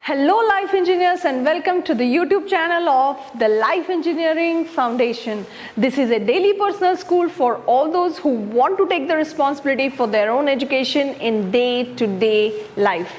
Hello Life Engineers and welcome to the YouTube channel of the Life Engineering Foundation. This is a daily personal school for all those who want to take the responsibility for their own education in day-to-day life.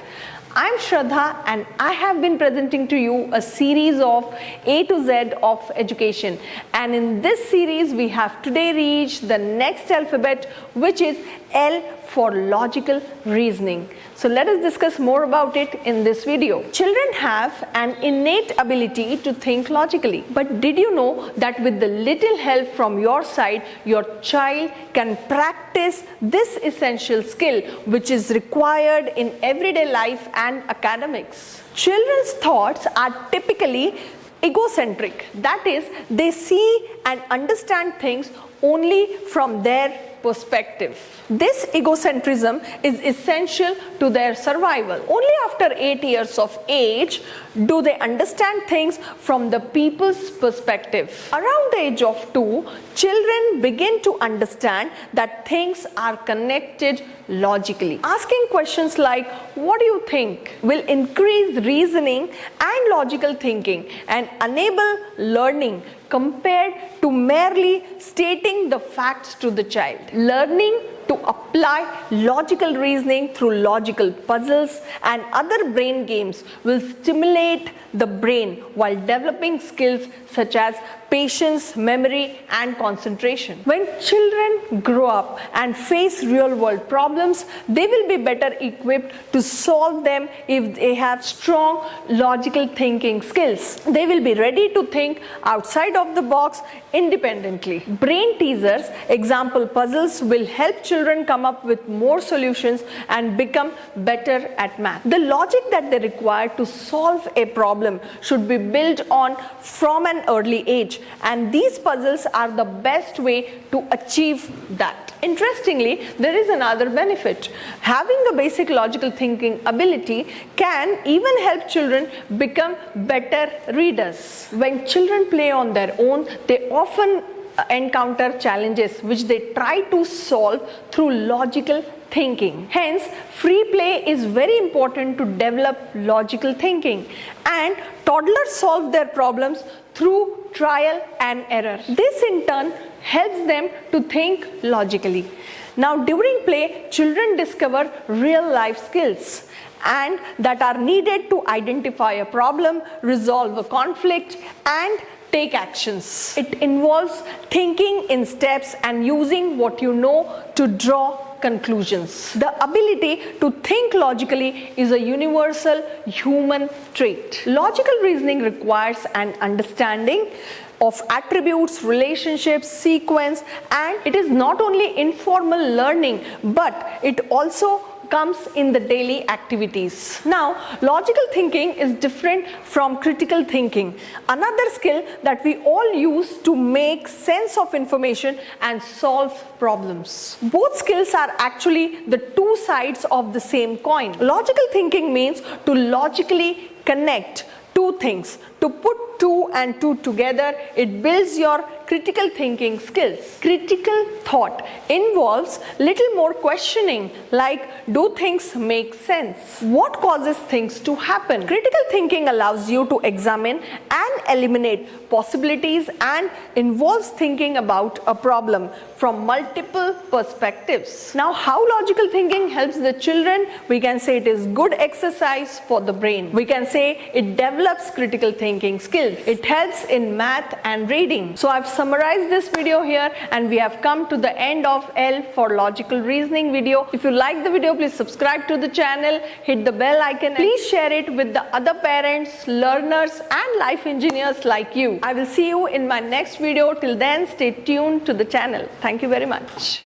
I'm Shraddha and I have been presenting to you a series of A to Z of education, and in this series we have today reached the next alphabet, which is L for logical reasoning. So let us discuss more about it in this video. Children have an innate ability to think logically, but did you know that with the little help from your side, your child can practice this essential skill which is required in everyday life and academics? Children's thoughts are typically egocentric, that is, they see and understand things only from their perspective. This egocentrism is essential to their survival. Only after 8 years of age do they understand things from the people's perspective. Around the age of 2, children begin to understand that things are connected logically. Asking questions like, "What do you think?" will increase reasoning and logical thinking and enable learning compared to merely stating the facts to the child. Learning to apply logical reasoning through logical puzzles and other brain games will stimulate the brain while developing skills such as patience, memory, and concentration. When children grow up and face real-world problems, they will be better equipped to solve them if they have strong logical thinking skills. They will be ready to think outside of the box independently. Brain teasers, example puzzles, will help children come up with more solutions and become better at math. The logic that they require to solve a problem should be built on from an early age, and these puzzles are the best way to achieve that. Interestingly, there is another benefit. Having the basic logical thinking ability can even help children become better readers. When children play on their own, they often encounter challenges which they try to solve through logical thinking. Hence, free play is very important to develop logical thinking, and toddlers solve their problems through trial and error. This in turn helps them to think logically. Now, during play, children discover real life skills and that are needed to identify a problem, resolve a conflict, and take actions. It involves thinking in steps and using what you know to draw conclusions. The ability to think logically is a universal human trait. Logical reasoning requires an understanding of attributes, relationships, sequence, and it is not only informal learning, but it also comes in the daily activities. Now, logical thinking is different from critical thinking, another skill that we all use to make sense of information and solve problems. Both skills are actually the two sides of the same coin. Logical thinking means to logically connect two things. To put two and two together, it builds your critical thinking skills. Critical thought involves little more questioning, like, do things make sense? What causes things to happen? Critical thinking allows you to examine and eliminate possibilities and involves thinking about a problem from multiple perspectives. Now, how logical thinking helps the children? We can say it is good exercise for the brain. We can say it develops critical thinking skills. It helps in math and reading. So I've summarized this video here, and we have come to the end of L for logical reasoning video. If you like the video, please subscribe to the channel, hit the bell icon, please share it with the other parents, learners, and life engineers like you. I will see you in my next video. Till then, stay tuned to the channel. Thank you very much.